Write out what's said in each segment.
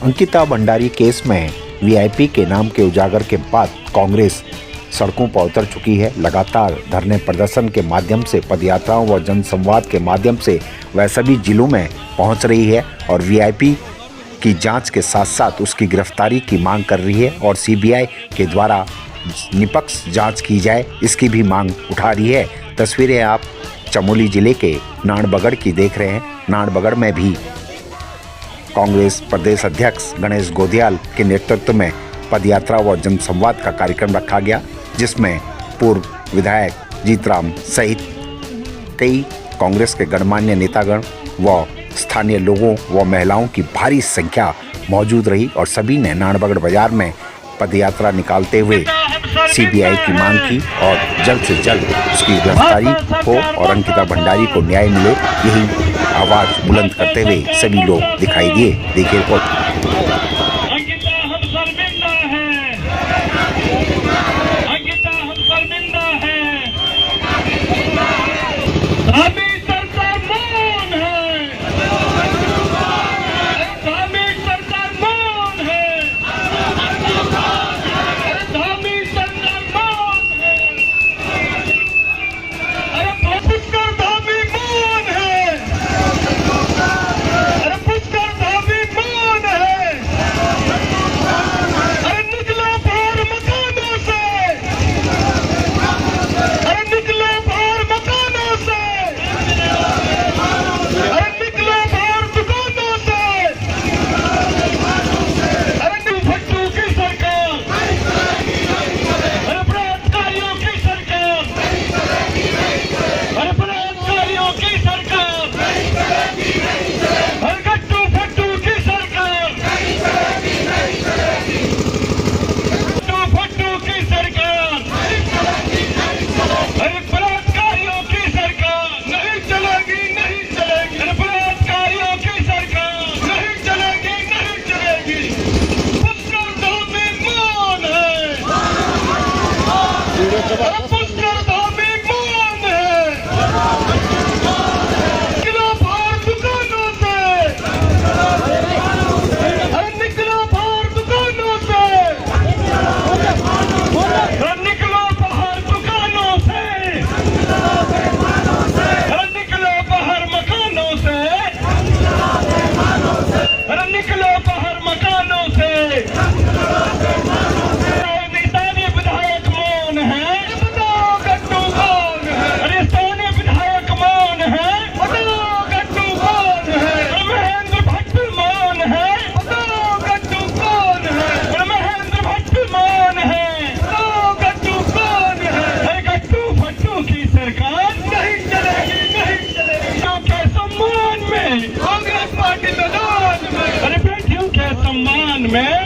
Ankita Bhandari case में VIP के नाम के उजागर के बाद कांग्रेस सड़कों पर उतर चुकी है। लगातार धरने प्रदर्शन के माध्यम से, पदयात्राओं व जनसंवाद के माध्यम से वह सभी जिलों में पहुंच रही है और वीआईपी की जांच के साथ साथ उसकी गिरफ्तारी की मांग कर रही है और सीबीआई के द्वारा निष्पक्ष जांच की जाए, इसकी भी मांग उठा रही है। तस्वीरें आप चमोली जिले के नानबगड़ की देख रहे हैं। नानबगड़ में भी कांग्रेस प्रदेश अध्यक्ष गणेश गोदियाल के नेतृत्व में पदयात्रा व जनसंवाद का कार्यक्रम रखा गया, जिसमें पूर्व विधायक जीतराम सहित कई कांग्रेस के गणमान्य नेतागण व स्थानीय लोगों व महिलाओं की भारी संख्या मौजूद रही और सभी ने नानबगड़ बाजार में पदयात्रा निकालते हुए सीबीआई की मांग की और जल्द से जल्द उसकी गिरफ्तारी हो और अंकिता भंडारी को न्याय मिले, यही आवाज बुलंद करते हुए सभी लोग दिखाई दिए। देखिए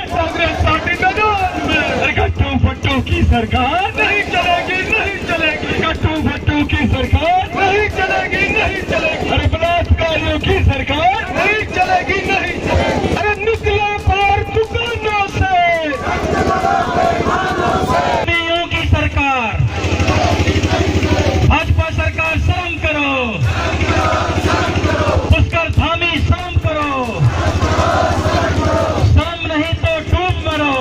कांग्रेस पार्टी मैदान में गट्टू फट्टू की सरकार नहीं चलेगी, नहीं चलेगी। गट्टू फट्टू की सरकार नहीं चलेगी, नहीं चलेगी। अरे बलात्कारियों की सरकार नहीं चलेगी, नहीं चलेगी। अरे निकलो बाहर दुकानों से, की सरकार, भाजपा सरकार शर्म करो, पुष्कर धामी शर्म करो, शर्म नहीं तो डूब मरो।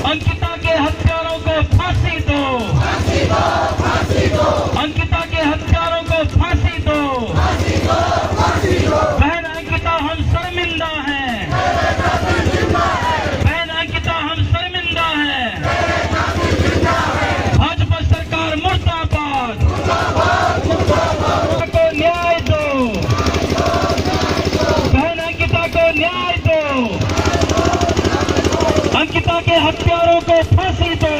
अंकिता के हत्यारों को फांसी दो, अंकिता के हत्यारों को फांसी दो। बहन अंकिता हम शर्मिंदा हैं, बहन अंकिता हम शर्मिंदा हैं। भाजपा सरकार मुर्दाबाद, को न्याय दो, बहन अंकिता को न्याय दो। अंकिता के हत्यारों को फांसी दो,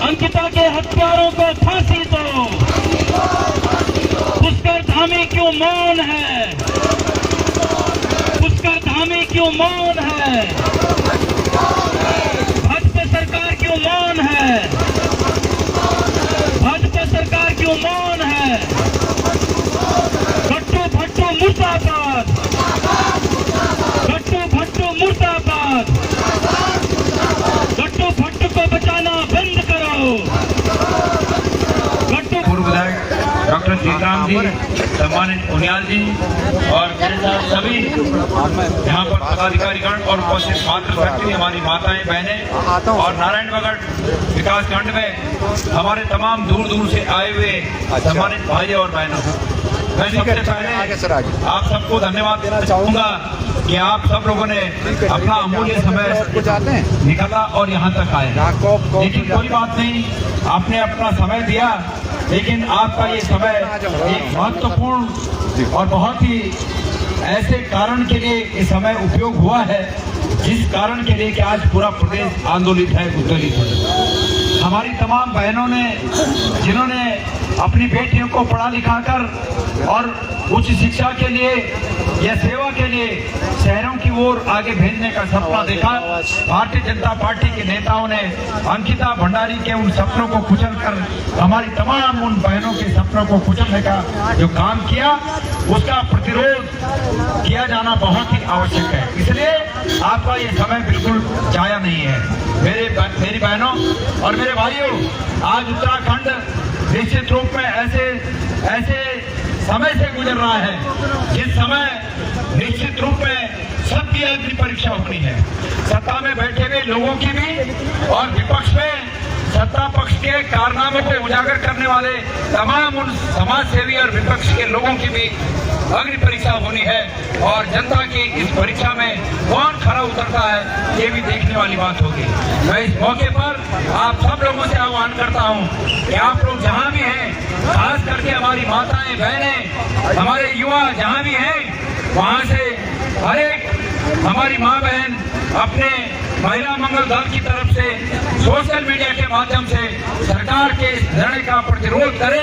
अंकिता के हत्यारों को फांसी दो। पुष्कर धामी क्यों मौन है, पुष्कर धामी क्यों मौन है, भाजपा सरकार क्यों मौन है, भाजपा सरकार क्यों मौन है। गट्टू भट्टू मुर्दाबाद, गट्टू भट्टू मुर्दाबाद। गट्टू भट्टू को बचाना बंद करो। गट्टू पूर्व विधायक डॉक्टर जीतराम जी, सम्मानित उनियाल जी और मेरे साथ सभी यहाँ पर पदाधिकारीगण और उपस्थित मातृ शक्ति हमारी माताएं बहनें और नारायणगढ़ विकास खंड में हमारे तमाम दूर दूर से आए हुए सम्मानित भाई और बहनों, मैं सबसे पहले आप सबको धन्यवाद देना चाहूँगा कि आप सब लोगों ने अपना अमूल्य समय निकाला और यहाँ तक आए। लेकिन कोई बात नहीं, आपने अपना समय दिया, लेकिन आपका ये समय एक महत्वपूर्ण और बहुत ही ऐसे कारण के लिए ये समय उपयोग हुआ है जिस कारण के लिए कि आज पूरा प्रदेश आंदोलित है, उद्वेलित है। हमारी तमाम बहनों ने जिन्होंने अपनी बेटियों को पढ़ा लिखा कर और उच्च शिक्षा के लिए या सेवा के लिए शहरों की ओर आगे भेजने का सपना देखा, भारतीय जनता पार्टी के नेताओं ने अंकिता भंडारी के उन सपनों को कुचल कर हमारी तमाम उन बहनों के सपनों को कुचलने का जो काम किया, उसका प्रतिरोध किया जाना बहुत ही आवश्यक है। इसलिए आपका ये समय बिल्कुल जाया नहीं है। मेरी बहनों और मेरे भाइयों, आज उत्तराखंड निश्चित रूप में ऐसे समय से गुजर रहा है जिस समय निश्चित रूप में सबकी अग्नि परीक्षा होनी है। सत्ता में बैठे हुए लोगों की भी और विपक्ष में सत्ता पक्ष के कारनामों को उजागर करने वाले तमाम उन समाज सेवी और विपक्ष के लोगों की भी अग्नि परीक्षा होनी है और जनता की इस परीक्षा में कौन खरा उतरता है ये भी देखने वाली बात होगी। मैं इस मौके पर आप सब लोगों से आह्वान करता हूं कि आप लोग जहां भी हैं, खास करके हमारी माताएं बहनें, हमारे युवा जहां भी हैं, वहां से हर एक हमारी माँ बहन अपने महिला मंगल दल की तरफ से सोशल मीडिया के माध्यम से सरकार के इस निर्णय का प्रतिरोध करे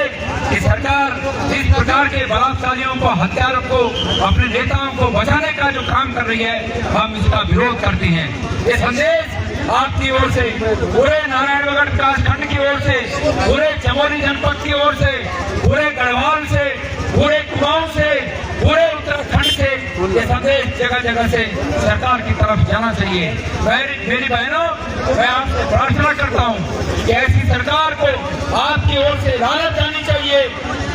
कि सरकार इस प्रकार के बलात्कारियों को, हत्यारों को, अपने नेताओं को बचाने का जो काम कर रही है, हम इसका विरोध करते हैं। ये संदेश आपकी ओर से, पूरे नारायणगढ़ विकास खंड की ओर से, पूरे चमोली जनपद की ओर से, पूरे गढ़वाल से, पूरे कुमाऊं से, पूरे उत्तराखंड से ये संदेश जगह जगह से सरकार की तरफ जाना चाहिए। मेरी बहनों, मैं आपसे प्रार्थना करता हूं कि ऐसी सरकार को आपकी ओर से लानत जानी चाहिए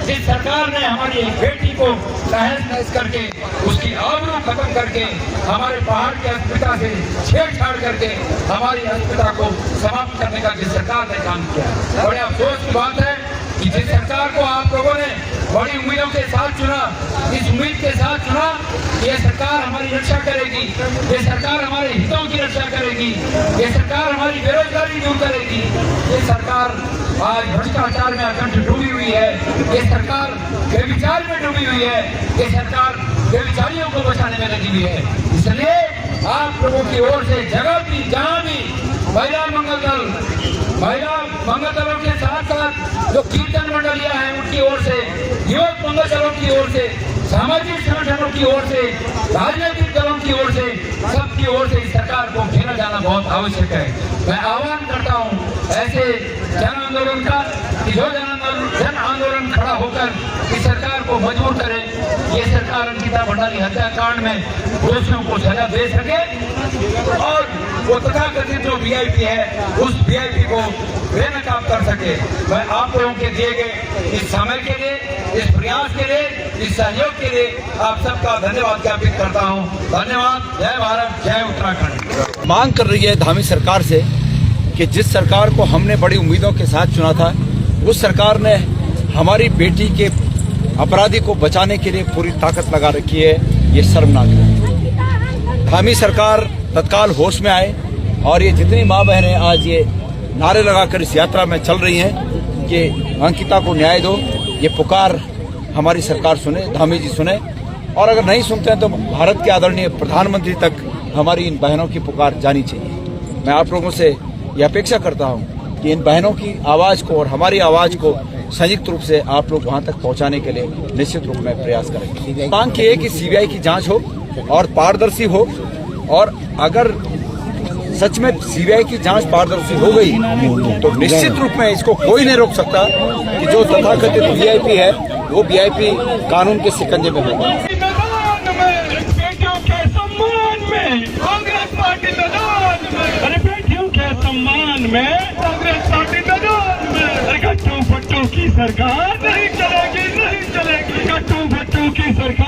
जिस सरकार ने हमारी एक बेटी को तहस करके उसकी आबरू खत्म करके हमारे पहाड़ की अस्मिता से छेड़छाड़ करके हमारी अस्मिता को समाप्त करने का जिस सरकार ने काम किया। बड़े अफसोस की बात है कि जिस सरकार को आप लोगों ने बड़ी उम्मीदों के साथ चुना, इस उम्मीद के साथ चुना कि ये सरकार हमारी रक्षा करेगी, ये सरकार हमारे हितों की रक्षा करेगी, ये सरकार हमारी बेरोजगारी दूर करेगी, ये सरकार आज भ्रष्टाचार में अकंठ डूबी हुई है, ये सरकार व्यभिचार में डूबी हुई है, ये सरकार व्यभिचारियों को बचाने में लगी हुई है। इसलिए आप लोगों की ओर से जगह भी जहाँ भी महिला मंगल दलों के साथ साथ जो कीर्तन मंडलियां हैं उनकी ओर से, युवक मंगल दलों की ओर से, सामाजिक संगठनों की ओर से, राजनीतिक दलों की ओर से, सबकी ओर से इस सरकार को घेरा जाना बहुत आवश्यक है। मैं आह्वान करता हूं ऐसे जन आंदोलन का कि जो जन आंदोलन खड़ा होकर इस सरकार को मजबूर करे, ये सरकार अंकिता भंडारी हत्याकांड में दोषियों को सजा दे सके और वो तथाकथित जो वीआईपी है उस वीआईपी को बेनकाब कर सके। मैं आप लोगों के दिए गए इस समय के लिए, इस प्रयास के लिए, इस सहयोग के लिए आप सबका धन्यवाद ज्ञापित करता हूं। धन्यवाद। जय भारत, जय उत्तराखंड। मांग कर रही है धामी सरकार से कि जिस सरकार को हमने बड़ी उम्मीदों के साथ चुना था, उस सरकार ने हमारी बेटी के अपराधी को बचाने के लिए पूरी ताकत लगा रखी है। ये शर्मनाक है। धामी सरकार तत्काल होश में आए और ये जितनी माँ बहनें आज ये नारे लगाकर इस यात्रा में चल रही हैं कि अंकिता को न्याय दो, ये पुकार हमारी सरकार सुने, धामी जी सुने, और अगर नहीं सुनते हैं तो भारत के आदरणीय प्रधानमंत्री तक हमारी इन बहनों की पुकार जानी चाहिए। मैं आप लोगों से ये अपेक्षा करता हूँ कि इन बहनों की आवाज़ को और हमारी आवाज़ को संयुक्त रूप से आप लोग वहाँ तक पहुँचाने के लिए निश्चित रूप में प्रयास करेंगे। मांग की है कि सीबीआई की जाँच हो और पारदर्शी हो, और अगर सच में सीबीआई की जांच पारदर्शी हो गई तो निश्चित रूप में इसको कोई नहीं रोक सकता कि जो तथाकथित वीआईपी है वो वीआईपी कानून के शिकंजे में होगा। बेटियों के सम्मान में कांग्रेस पार्टी मैदान में, अरे बेटियों के सम्मान में कांग्रेस पार्टी मैदान में, अरे गट्टू फट्टू की सरकार नहीं चलेगी, नहीं चलेगी। की सरकार